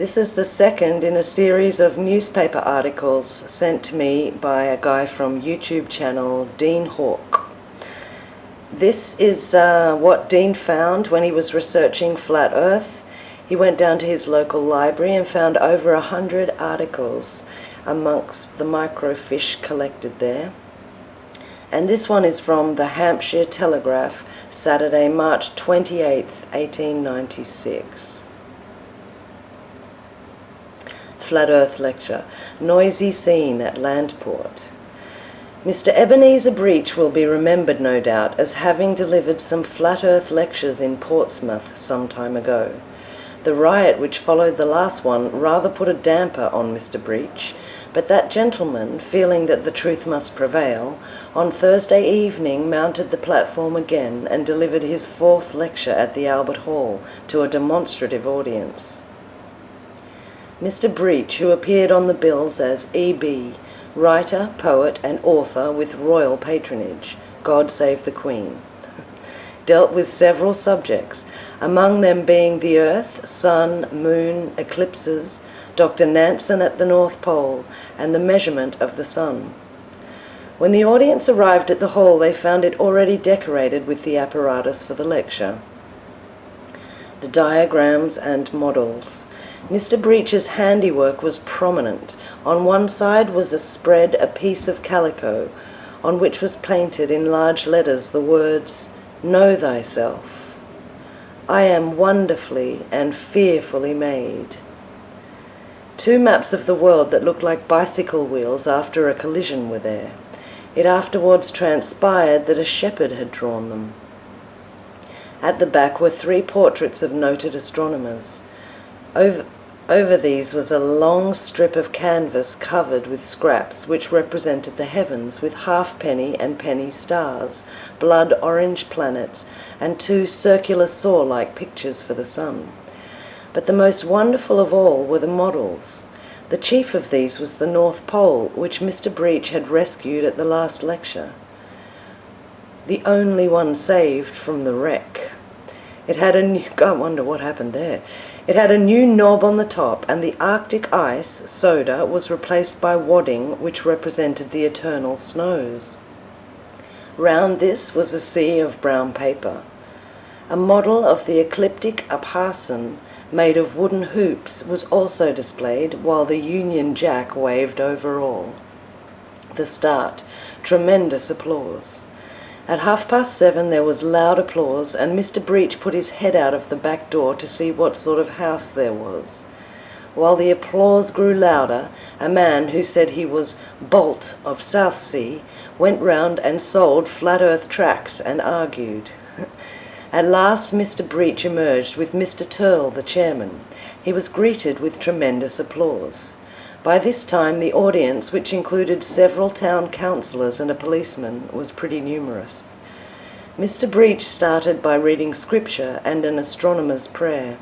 This is the second in a series of newspaper articles sent to me by a guy from YouTube channel, Dean Hawke. This is what Dean found when he was researching Flat Earth. He went down to his local library and found over 100 articles amongst the microfiche collected there. And this one is from the Hampshire Telegraph, Saturday, March 28th, 1896. Flat Earth Lecture. Noisy scene at Landport. Mr. Ebenezer Breach will be remembered, no doubt, as having delivered some Flat Earth lectures in Portsmouth some time ago. The riot which followed the last one rather put a damper on Mr. Breach, but that gentleman, feeling that the truth must prevail, on Thursday evening mounted the platform again and delivered his fourth lecture at the Albert Hall to a demonstrative audience. Mr. Breach, who appeared on the bills as E.B., writer, poet and author with royal patronage, God Save the Queen, dealt with several subjects, among them being the Earth, Sun, Moon, eclipses, Dr. Nansen at the North Pole, and the measurement of the Sun. When the audience arrived at the hall, they found it already decorated with the apparatus for the lecture, the diagrams and models. Mr. Breach's handiwork was prominent. On one side was a piece of calico, on which was painted in large letters the words, "Know thyself. I am wonderfully and fearfully made." Two maps of the world that looked like bicycle wheels after a collision were there. It afterwards transpired that a shepherd had drawn them. At the back were 3 portraits of noted astronomers. Over these was a long strip of canvas covered with scraps which represented the heavens with halfpenny and penny stars, blood orange planets, and 2 circular saw-like pictures for the sun. But the most wonderful of all were the models. The chief of these was the North Pole, which Mr. Breach had rescued at the last lecture. The only one saved from the wreck. It had I wonder what happened there. It had a new knob on the top, and the Arctic ice, soda, was replaced by wadding, which represented the eternal snows. Round this was a sea of brown paper. A model of the ecliptic Upharsin, made of wooden hoops, was also displayed, while the Union Jack waved over all. The start. Tremendous applause. At 7:30 there was loud applause, and Mr. Breach put his head out of the back door to see what sort of house there was. While the applause grew louder, a man who said he was Bolt of Southsea went round and sold flat earth tracts and argued. At last Mr. Breach emerged with Mr. Turle, the chairman. He was greeted with tremendous applause. By this time the audience, which included several town councillors and a policeman, was pretty numerous. Mr. Breach started by reading scripture and an astronomer's prayer.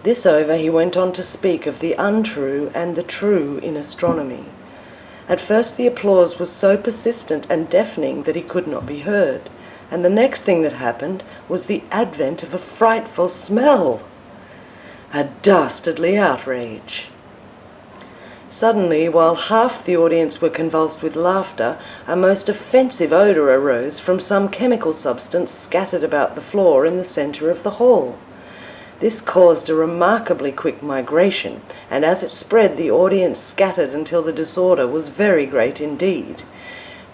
This over, he went on to speak of the untrue and the true in astronomy. At first the applause was so persistent and deafening that he could not be heard, and the next thing that happened was the advent of a frightful smell. A dastardly outrage. Suddenly, while half the audience were convulsed with laughter, a most offensive odour arose from some chemical substance scattered about the floor in the centre of the hall. This caused a remarkably quick migration, and as it spread, the audience scattered until the disorder was very great indeed.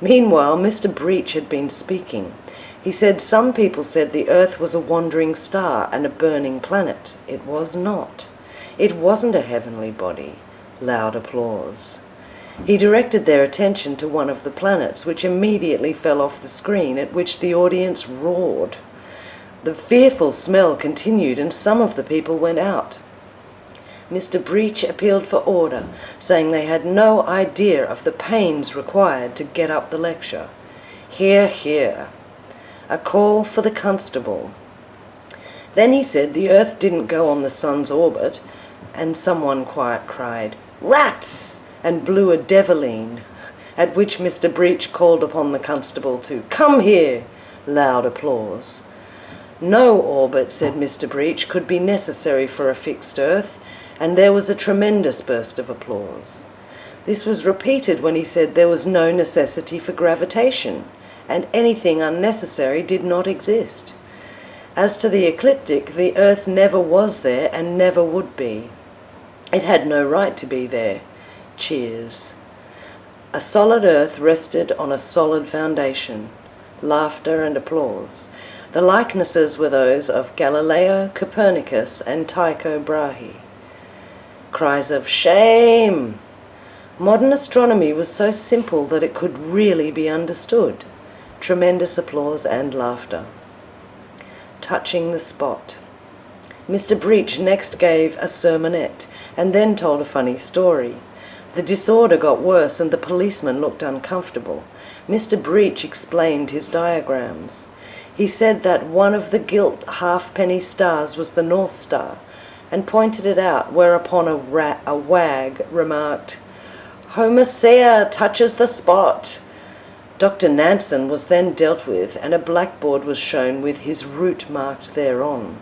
Meanwhile, Mr. Breach had been speaking. He said some people said the Earth was a wandering star and a burning planet. It was not. It wasn't a heavenly body. Loud applause. He directed their attention to one of the planets, which immediately fell off the screen, at which the audience roared. The fearful smell continued, and some of the people went out. Mr. Breach appealed for order, saying they had no idea of the pains required to get up the lecture. Hear, hear. A call for the constable. Then he said the Earth didn't go on the sun's orbit, and someone quiet cried, "Rats!" and blew a deviline, at which Mr. Breach called upon the constable to "Come here!" Loud applause. No orbit, said Mr. Breach, could be necessary for a fixed Earth, and there was a tremendous burst of applause. This was repeated when he said there was no necessity for gravitation, and anything unnecessary did not exist. As to the ecliptic, the earth never was there and never would be. It had no right to be there. Cheers. A solid earth rested on a solid foundation. Laughter and applause. The likenesses were those of Galileo, Copernicus, and Tycho Brahe. Cries of "Shame!" Modern astronomy was so simple that it could really be understood. Tremendous applause and laughter. Touching the spot. Mr. Breach next gave a sermonette and then told a funny story. The disorder got worse and the policeman looked uncomfortable. Mr. Breach explained his diagrams. He said that one of the gilt halfpenny stars was the North Star and pointed it out, whereupon a wag remarked, "Homicea touches the spot." Dr. Nansen was then dealt with and a blackboard was shown with his route marked thereon.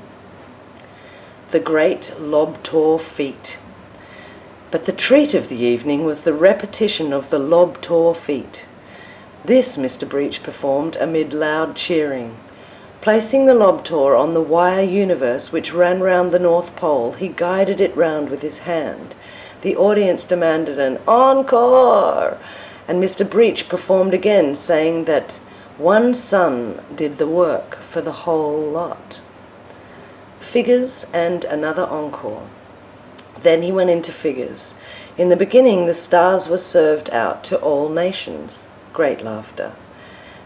The great lob-tor feat. But the treat of the evening was the repetition of the lob-tor feat. This Mr. Breach performed amid loud cheering. Placing the lob-tor on the wire universe which ran round the North Pole, he guided it round with his hand. The audience demanded an encore, and Mr. Breach performed again, saying that one sun did the work for the whole lot. Figures and another encore. Then he went into figures. In the beginning, the stars were served out to all nations. Great laughter.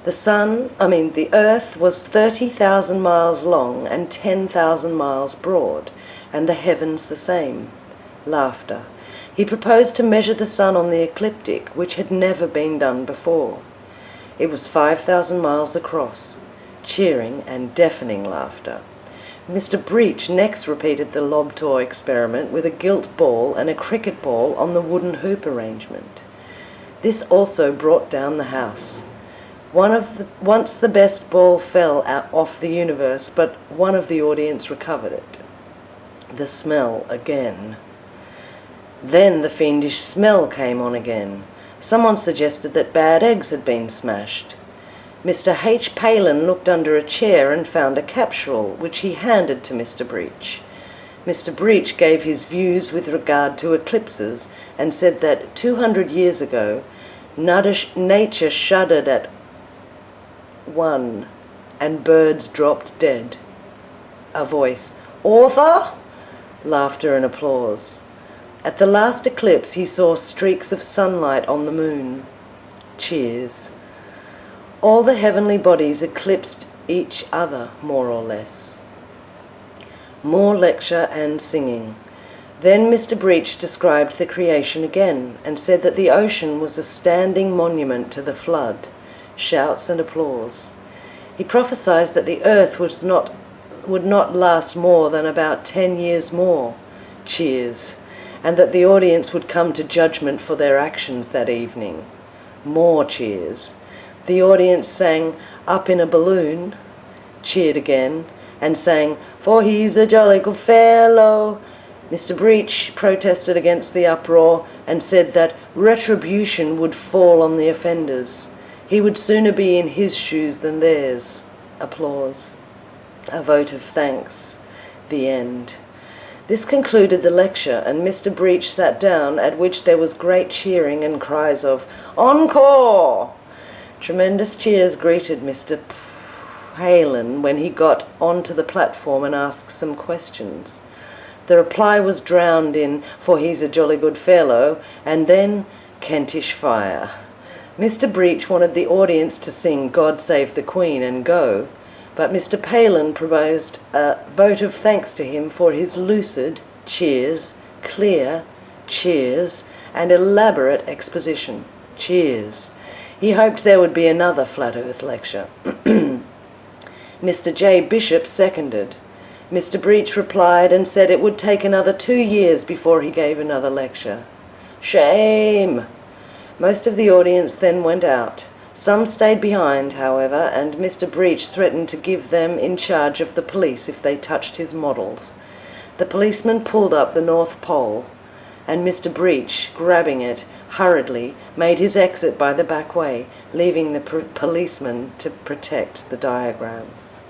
The earth was 30,000 miles long and 10,000 miles broad, and the heavens the same. Laughter. He proposed to measure the sun on the ecliptic, which had never been done before. It was 5,000 miles across. Cheering and deafening laughter. Mr. Breach next repeated the lob-tor experiment with a gilt ball and a cricket ball on the wooden hoop arrangement. This also brought down the house. Once the best ball fell out off the universe, but one of the audience recovered it. The smell again. Then the fiendish smell came on again. Someone suggested that bad eggs had been smashed. Mr. H. Palin looked under a chair and found a capsule, which he handed to Mr. Breach. Mr. Breach gave his views with regard to eclipses and said that 200 years ago, nature shuddered at one, and birds dropped dead. A voice, "Author?" Laughter and applause. At the last eclipse he saw streaks of sunlight on the moon. Cheers. All the heavenly bodies eclipsed each other, more or less. More lecture and singing. Then Mr. Breach described the creation again and said that the ocean was a standing monument to the flood. Shouts and applause. He prophesied that the earth would not last more than about 10 years more. Cheers. And that the audience would come to judgment for their actions that evening. More cheers. The audience sang "Up in a Balloon," cheered again, and sang "For he's a jolly good fellow." Mr. Breach protested against the uproar and said that retribution would fall on the offenders. He would sooner be in his shoes than theirs. Applause. A vote of thanks. The end. This concluded the lecture, and Mr. Breach sat down, at which there was great cheering and cries of "Encore!" Tremendous cheers greeted Mr. Palin when he got onto the platform and asked some questions. The reply was drowned in "For he's a jolly good fellow," and then Kentish fire. Mr. Breach wanted the audience to sing "God Save the Queen" and go, but Mr. Palin proposed a vote of thanks to him for his lucid, cheers, clear, cheers, and elaborate exposition. Cheers. He hoped there would be another Flat Earth lecture. Mr. J. Bishop seconded. Mr. Breach replied and said it would take another 2 years before he gave another lecture. Shame! Most of the audience then went out. Some stayed behind, however, and Mr. Breach threatened to give them in charge of the police if they touched his models. The policeman pulled up the North Pole, and Mr. Breach, grabbing it hurriedly, made his exit by the back way, leaving the policeman to protect the diagrams.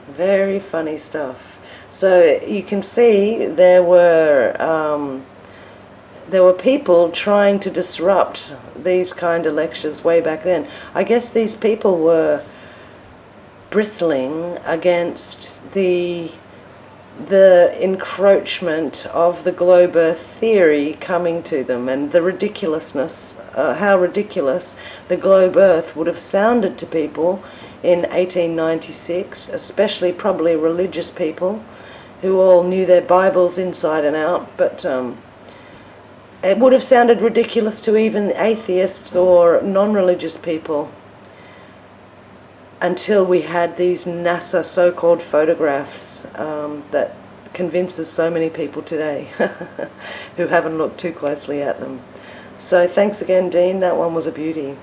Very funny stuff. So you can see there were people trying to disrupt these kind of lectures way back then. I guess these people were bristling against the encroachment of the globe earth theory coming to them, and the ridiculousness, how ridiculous the globe earth would have sounded to people in 1896, especially probably religious people who all knew their Bibles inside and out, but it would have sounded ridiculous to even atheists or non-religious people until we had these NASA so-called photographs that convinces so many people today who haven't looked too closely at them. So thanks again, Dean. That one was a beauty.